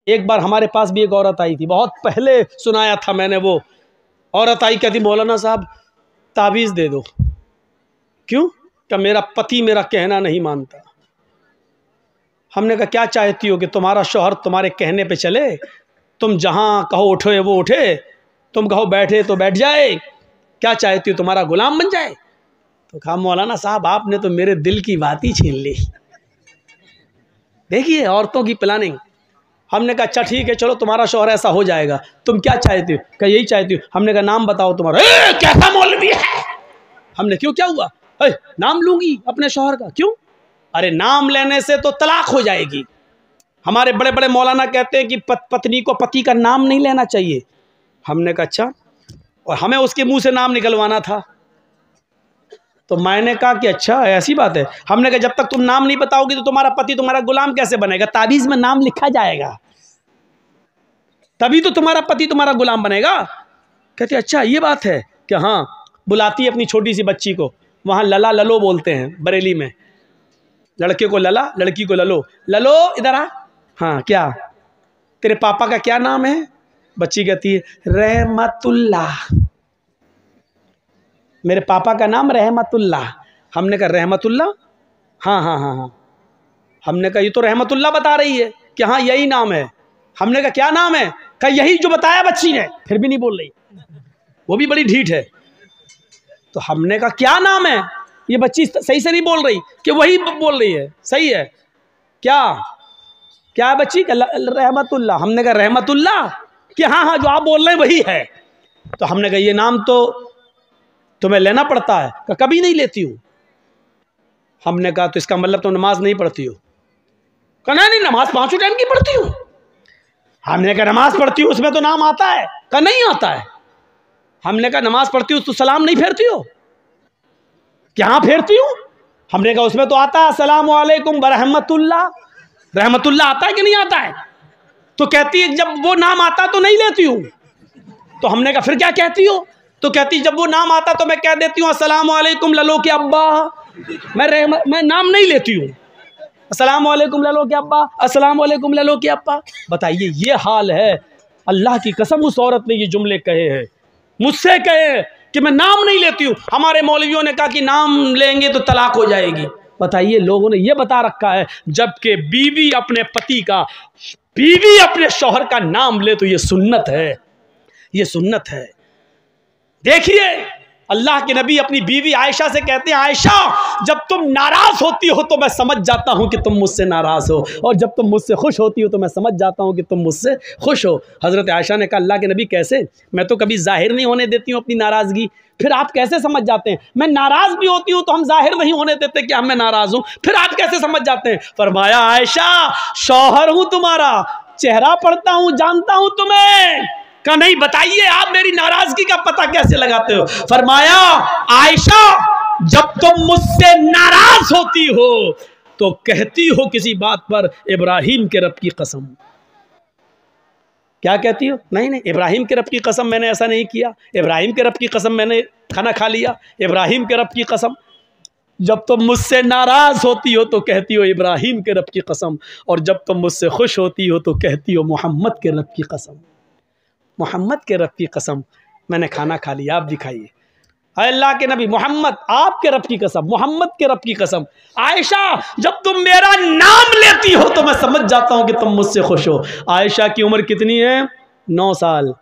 एक बार हमारे पास भी एक औरत आई थी, बहुत पहले सुनाया था मैंने। वो औरत आई, कहती मौलाना साहब ताबीज़ दे दो। क्यों? कि मेरा पति मेरा कहना नहीं मानता। हमने कहा क्या चाहती हो कि तुम्हारा शौहर तुम्हारे कहने पे चले? तुम जहाँ कहो उठो वो उठे, तुम कहो बैठे तो बैठ जाए? क्या चाहती हो, तुम्हारा गुलाम बन जाए? तो कहा मौलाना साहब आपने तो मेरे दिल की बात ही छीन ली। देखिए औरतों की प्लानिंग। हमने कहा अच्छा ठीक है, चलो तुम्हारा शौहर ऐसा हो जाएगा, तुम क्या चाहती हो? क्या यही चाहती हो? हमने कहा नाम बताओ तुम्हारा। कैसा मौलवी है? हमने क्यों, क्या हुआ? नाम लूंगी अपने शौहर का। क्यों? अरे नाम लेने से तो तलाक हो जाएगी। हमारे बड़े बड़े मौलाना कहते हैं कि पत्नी को पति का नाम नहीं लेना चाहिए। हमने कहा अच्छा, और हमें उसके मुंह से नाम निकलवाना था। तो मैंने कहा कि अच्छा ऐसी बात है। हमने कहा जब तक तुम नाम नहीं बताओगी तो तुम्हारा पति तुम्हारा गुलाम कैसे बनेगा? ताबीज में नाम लिखा जाएगा, तभी तो तुम्हारा पति तुम्हारा गुलाम बनेगा। कहते अच्छा ये बात है कि हाँ। बुलाती है अपनी छोटी सी बच्ची को, वहाँ लला ललो बोलते हैं बरेली में। लड़के को लला, लड़की को ललो। ललो इधर आ। हाँ क्या, तेरे पापा का क्या नाम है? बच्ची कहती है रहमतुल्लाह। मेरे पापा का नाम रहमतुल्लाह। हमने कहा रहमतुल्लाह? हाँ हाँ हाँ हाँ। हमने कहा ये तो रहमतुल्लाह बता रही है कि हाँ यही नाम है। हमने कहा क्या नाम है? कहा यही जो बताया बच्ची ने। फिर भी नहीं बोल रही, वो भी बड़ी ढीठ है। तो हमने कहा क्या नाम है? ये बच्ची सही से नहीं बोल रही कि वही बोल रही है। सही है क्या? क्या है बच्ची? रहमतुल्लाह। हमने कहा रहमतुल्लाह कि हाँ हाँ जो आप बोल रहे हैं वही है। तो हमने कहा ये नाम तो तुम्हें लेना पड़ता है। कहा कभी नहीं लेती हूँ। हमने कहा तो इसका मतलब तुम नमाज नहीं पढ़ती हो? कहा नहीं नमाज 5 टाइम की पढ़ती हूँ। हमने कहा नमाज पढ़ती हूँ उसमें तो नाम आता है? कहा नहीं आता है। हमने कहा नमाज पढ़ती हूँ तो सलाम नहीं फेरती हो? क्या फेरती हूँ? हमने कहा उसमें तो आता है अस्सलामु अलैकुम बरहमतुल्लाह। रहमतुल्लाह आता है कि नहीं आता है? तो कहती है जब वो नाम आता तो नहीं लेती हूँ। तो हमने कहा फिर क्या कहती हो? तो कहती जब वो नाम आता तो मैं कह देती हूँ अस्सलामु अलैकुम ललो के अब्बा। मैं नाम नहीं लेती हूँ। अस्सलामु अलैकुम ललो के अब्बा, अस्सलामु अलैकुम ललो के अब्बा। बताइए ये हाल है। अल्लाह की कसम उस औरत ने ये जुमले कहे हैं, मुझसे कहे कि मैं नाम नहीं लेती हूँ। हमारे मौलवियों ने कहा कि नाम लेंगे तो तलाक हो जाएगी। बताइए लोगों ने ये बता रखा है, जबकि बीवी अपने पति का, बीवी अपने शौहर का नाम ले तो ये सुन्नत है, ये सुन्नत है। देखिए अल्लाह के नबी अपनी बीवी आयशा से कहते हैं आयशा जब तुम नाराज होती हो तो मैं समझ जाता हूं कि तुम मुझसे नाराज हो, और जब तुम मुझसे खुश होती हो तो मैं समझ जाता हूं कि तुम मुझसे खुश हो। हजरत आयशा ने कहा अल्लाह के नबी कैसे? मैं तो कभी जाहिर नहीं होने देती हूँ अपनी नाराजगी, फिर आप कैसे समझ जाते हैं? मैं नाराज भी होती हूँ तो हम जाहिर नहीं होने देते कि मैं नाराज हूँ, फिर आप कैसे समझ जाते हैं? फरमाया आयशा शौहर हूं तुम्हारा, चेहरा पढ़ता हूं, जानता हूं तुम्हें। का नहीं बताइए आप मेरी नाराजगी का पता कैसे लगाते हो? फरमाया आयशा जब तुम मुझसे नाराज होती हो तो कहती हो किसी बात पर इब्राहिम के रब की कसम। क्या कहती हो? नहीं नहीं इब्राहिम के रब की कसम मैंने ऐसा नहीं किया, इब्राहिम के रब की कसम मैंने खाना खा लिया, इब्राहिम के रब की कसम। जब तुम मुझसे नाराज होती हो तो कहती हो इब्राहिम के रब की कसम, और जब तुम मुझसे खुश होती हो तो कहती हो मोहम्मद के रब की कसम। मोहम्मद के रब की कसम मैंने खाना खा लिया, आप दिखाइए। अल्लाह के नबी मोहम्मद आपके रब की कसम, मोहम्मद के रब की कसम। आयशा जब तुम मेरा नाम लेती हो तो मैं समझ जाता हूं कि तुम मुझसे खुश हो। आयशा की उम्र कितनी है? 9 साल।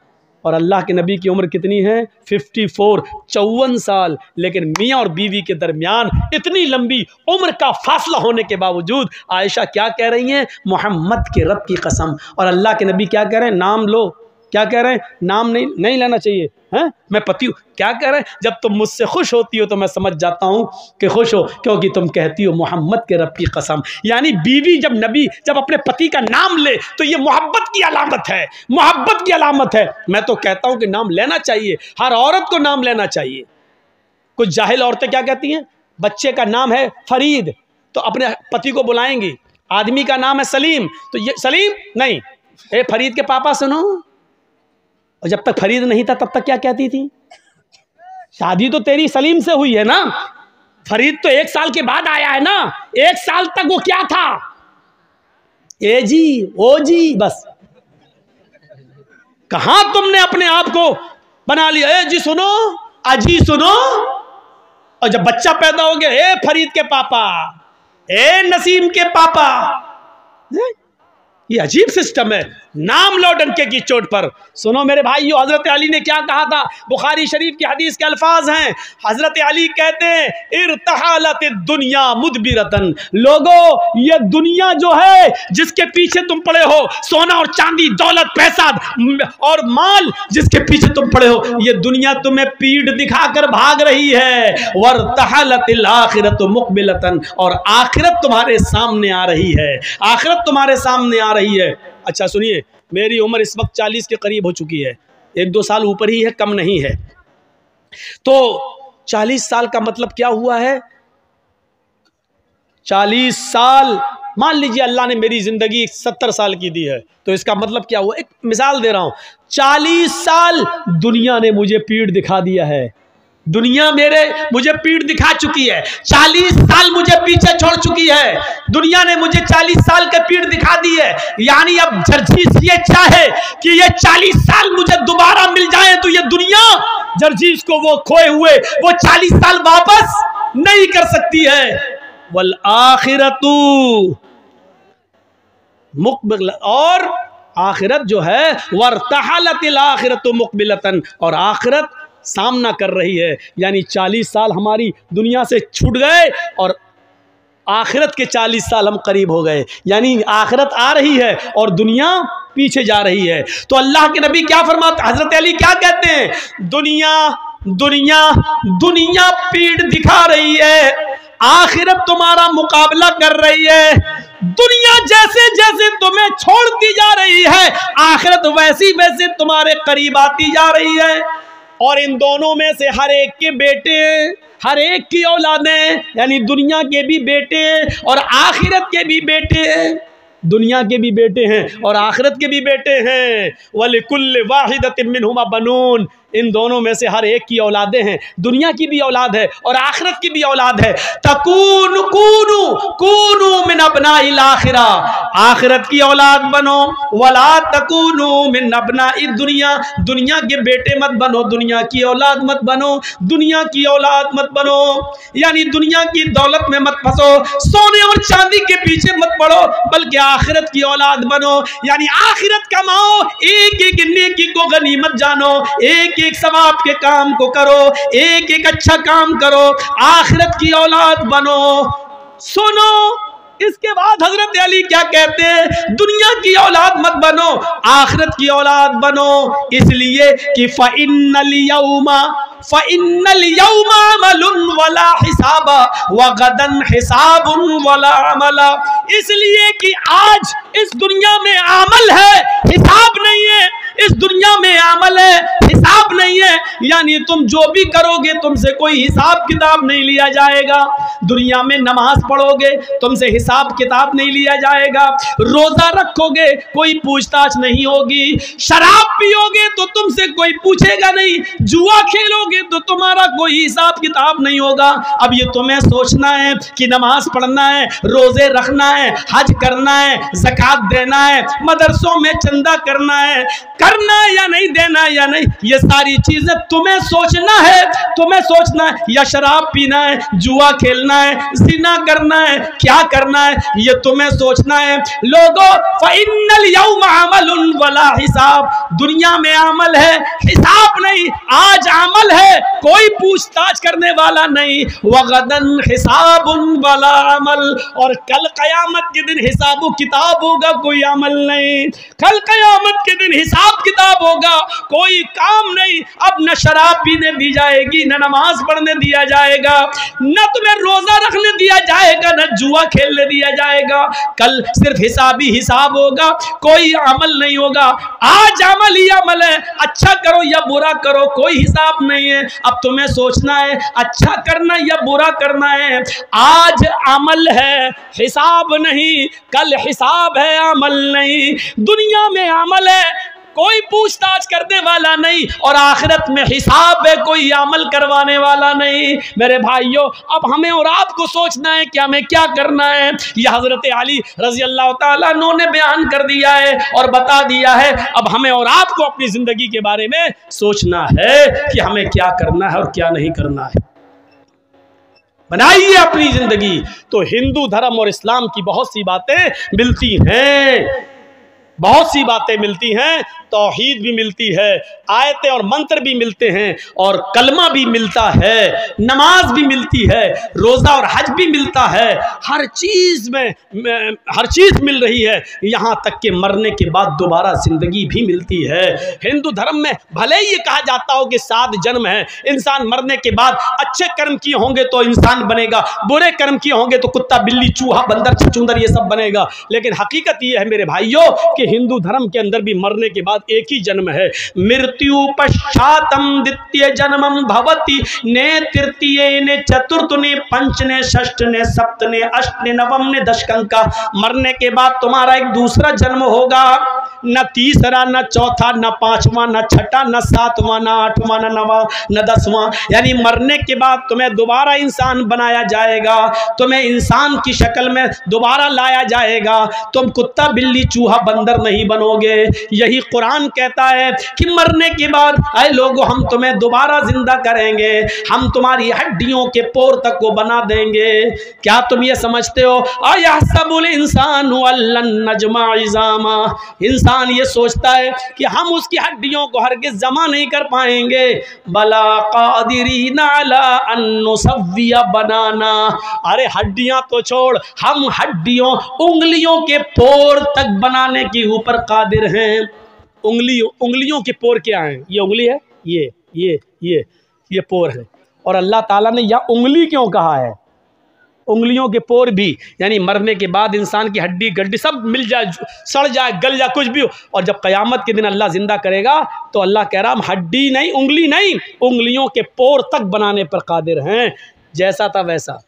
और अल्लाह के नबी की उम्र कितनी है? 54, 54 साल। लेकिन मियाँ और बीवी के दरमियान इतनी लंबी उम्र का फासला होने के बावजूद आयशा क्या कह रही हैं? मोहम्मद के रब की कसम। और अल्लाह के नबी क्या कह रहे हैं? नाम लो। क्या कह रहे हैं? नाम नहीं लेना चाहिए हैं, मैं पति हूँ। क्या कह रहे हैं? जब तुम मुझसे खुश होती हो तो मैं समझ जाता हूँ कि खुश हो, क्योंकि तुम कहती हो मोहम्मद के रब की कसम। यानी बीवी जब अपने पति का नाम ले तो ये मोहब्बत की अलामत है, मोहब्बत की अलामत है। मैं तो कहता हूँ कि नाम लेना चाहिए, हर औरत को नाम लेना चाहिए। कुछ जाहिल औरतें क्या कहती हैं? बच्चे का नाम है फरीद तो अपने पति को बुलाएंगी, आदमी का नाम है सलीम तो ये सलीम नहीं, ए फरीद के पापा सुनो। और जब तक फरीद नहीं था तब तक क्या कहती थी? शादी तो तेरी सलीम से हुई है ना, फरीद तो 1 साल के बाद आया है ना। 1 साल तक वो क्या था? ए जी, ओ जी, बस कहां तुमने अपने आप को बना लिया। जी सुनो, अजी सुनो। और जब बच्चा पैदा हो गया, ए फरीद के पापा, ए नसीम के पापा, ये अजीब सिस्टम है। नाम लो डंके की चोट पर। सुनो मेरे भाइयों, हजरत अली ने क्या कहा था? बुखारी शरीफ की हदीस के अल्फाज हैं। हजरत अली कहते हैं, इरतहालत दुनिया मुदबिरतन। लोगों, ये दुनिया जो है जिसके पीछे तुम पड़े हो, सोना और चांदी, दौलत, पैसा और माल जिसके पीछे तुम पड़े हो, ये दुनिया तुम्हें पीठ दिखाकर भाग रही है। वरतहालतिल आखिरत मुकबिलतन, और आखिरत तुम्हारे सामने आ रही है। आखिरत तुम्हारे सामने आ रही है। अच्छा सुनिए, मेरी उम्र इस वक्त 40 के करीब हो चुकी है, 1-2 साल ऊपर ही है, कम नहीं है। तो 40 साल का मतलब क्या हुआ है? 40 साल, मान लीजिए अल्लाह ने मेरी जिंदगी 70 साल की दी है, तो इसका मतलब क्या हुआ? एक मिसाल दे रहा हूं, 40 साल दुनिया ने मुझे पीठ दिखा दिया है। दुनिया मुझे पीठ दिखा चुकी है। 40 साल मुझे पीछे छोड़ चुकी है। दुनिया ने मुझे 40 साल के पीठ दिखा दी है। यानी अब जर्जीस ये चाहे कि ये 40 साल मुझे दोबारा मिल जाए, तो ये दुनिया जर्जीस को वो खोए हुए वो 40 साल वापस नहीं कर सकती है। वल आखिरतु मुक़बिल, और आखिरत जो है, वरतहलतिल आखिरतु मुक़बिलतन, और आखिरत सामना कर रही है। यानी 40 साल हमारी दुनिया से छूट गए और आखिरत के 40 साल हम करीब हो गए। यानी आखिरत आ रही है और दुनिया पीछे जा रही है। तो अल्लाह के नबी क्या फरमाते, हजरत अली क्या कहते हैं? दुनिया दुनिया दुनिया पीठ दिखा रही है, आखिरत तुम्हारा मुकाबला कर रही है। दुनिया जैसे जैसे तुम्हें छोड़ती जा रही है, आखिरत वैसी वैसे तुम्हारे करीब आती जा रही है। और इन दोनों में से हर एक के बेटे, हर एक की औलादें, यानी दुनिया के भी बेटे और आखिरत के भी बेटे, दुनिया के भी बेटे हैं और आखिरत के भी बेटे हैं। वलिकुल्लि वाहिदतिन मिनहुमा बनून, इन दोनों में से हर एक की औलादें हैं। दुनिया की भी औलाद है और आखिरत की भी औलाद है। तकून कूनू कूनू मिन अबनाइल आखिरा, आखिरत की औलाद बनो। वला तकूनू मिन अबनाइद दुनिया, दुनिया के बेटे मत बनो, दुनिया की औलाद मत बनो, दुनिया की औलाद मत बनो। यानी दुनिया की दौलत में मत फंसो, सोने और चांदी के पीछे मत पड़ो, बल्कि आखिरत की औलाद बनो। यानी आखिरत कमाओ, एक एक नेकी को गनीमत जानो, एक एक सवाब के काम को करो, एक एक अच्छा काम करो, आखिरत की औलाद बनो। सुनो, इसके बाद हजरत अली क्या कहते हैं? दुनिया की औलाद मत बनो, आखिरत की औलाद बनो। इसलिए कि फ़इन्नल यौमा अमलुन वला हिसाबा व गदन हिसाबुन वला अमला। इसलिए कि आज इस दुनिया में अमल है, हिसाब नहीं है। इस दुनिया में अमल है, हिसाब नहीं है। यानी तुम जो भी करोगे तुमसे कोई हिसाब किताब नहीं लिया जाएगा। दुनिया में नमाज पढ़ोगे, तुमसे हिसाब किताब नहीं लिया जाएगा। रोजा रखोगे, कोई पूछताछ नहीं होगी। शराब पियोगे तो तुमसे कोई पूछेगा नहीं। जुआ खेलोगे तो तुम्हारा कोई हिसाब किताब नहीं होगा। अब ये तुम्हें सोचना है कि नमाज पढ़ना है, रोजे रखना है, हज करना है, ज़कात देना है, मदरसों में चंदा करना है या नहीं देना है या नहीं, ये सारी चीजें तुम्हें सोचना है। तुम्हें सोचना है, या शराब पीना है, जुआ खेलना है, ज़िना करना है, क्या करना है, ये तुम्हें सोचना है। लोगों, फ़इन्नल यौमा अमलुन वला हिसाब, दुनिया में अमल है, हिसाब नहीं। आज अमल है, कोई पूछताछ करने वाला नहीं। वगदन हिसाबुन वला अमल, और कल कयामत के दिन हिसाब किताब होगा, कोई अमल नहीं। कल कयामत के दिन हिसाब किताब होगा, कोई काम नहीं। अब न शराब पीने दी जाएगी, न नमाज पढ़ने दिया जाएगा, न तुम्हें रोजा रखने दिया जाएगा, न जुआ खेलने दिया जाएगा। कल सिर्फ हिसाब ही हिसाब होगा, कोई अमल नहीं होगा। आज अमल ही अमल है, अच्छा करो या बुरा करो, कोई हिसाब नहीं है। अब तुम्हें सोचना है अच्छा करना या बुरा करना है। आज अमल है, हिसाब नहीं। कल हिसाब है, अमल नहीं। दुनिया में अमल है, कोई पूछताछ करने वाला नहीं, और आखिरत में हिसाब है, कोई अमल करवाने वाला नहीं। मेरे भाइयों, अब हमें और आपको सोचना है कि हमें क्या करना है। यह हजरत अली रजी अल्लाह ताला अन्हु ने बयान कर दिया है और बता दिया है। अब हमें और आपको अपनी जिंदगी के बारे में सोचना है कि हमें क्या करना है और क्या नहीं करना है। बनाइए अपनी जिंदगी। तो हिंदू धर्म और इस्लाम की बहुत सी बातें मिलती हैं, बहुत सी बातें मिलती हैं। तौहीद भी मिलती है, आयतें और मंत्र भी मिलते हैं, और कलमा भी मिलता है, नमाज भी मिलती है, रोज़ा और हज भी मिलता है। हर चीज़ में हर चीज़ मिल रही है, यहाँ तक कि मरने के बाद दोबारा ज़िंदगी भी मिलती है। हिंदू धर्म में भले ही ये कहा जाता हो कि 7 जन्म है, इंसान मरने के बाद अच्छे कर्म किए होंगे तो इंसान बनेगा, बुरे कर्म किए होंगे तो कुत्ता, बिल्ली, चूहा, बंदर, छछूंदर ये सब बनेगा। लेकिन हकीकत ये है मेरे भाइयों कि हिंदू धर्म के अंदर भी मरने के बाद एक ही जन्म है। मृत्यु पश्चातम द्वितीय जन्मम भवति, ने तृतीय ने चतुर्थ ने पंच ने षष्ठ ने सप्त ने अष्ट ने नवम ने दशकंका। मरने के बाद तुम्हारा एक दूसरा जन्म होगा, न तीसरा, न चौथा, न पांचवा, न छठा, न सातवां, न आठवां, न नवा, न 10वां। यानी मरने के बाद तुम्हें दोबारा इंसान बनाया जाएगा, तुम्हें इंसान की शक्ल में दोबारा लाया जाएगा। तुम कुत्ता, बिल्ली, चूहा, बंदर नहीं बनोगे। यही कुरान कहता है कि मरने के बाद ऐ लोगों, हम तुम्हें दोबारा जिंदा करेंगे, हम तुम्हारी हड्डियों के पोर तक को बना देंगे। क्या तुम ये समझते हो? अयहसबुल इंसानु अल्लन नजमा इज़ामा, इंसान ये सोचता है कि हम उसकी हड्डियों को हरगिज़ जमा नहीं कर पाएंगे। बला कादिरीन अला अन नुसव्विया बनाना, अरे हड्डियां तो छोड़, हम हड्डियों, उंगलियों के पोर तक बनाने के ऊपर कादिर हैं। उंगलियों के पोर क्या हैं? ये उंगली है, ये पोर है। और अल्लाह ताला ने यह उंगली क्यों कहा है? उंगलियों के पोर भी, यानी मरने के बाद इंसान की हड्डी गड्डी सब मिल जाए, सड़ जाए, गल जाए, कुछ भी हो, और जब क़यामत के दिन अल्लाह जिंदा करेगा तो अल्लाह कह रहा हम हड्डी नहीं, उंगली नहीं, उंगलियों के पोर तक बनाने पर कादिर हैं। जैसा था वैसा।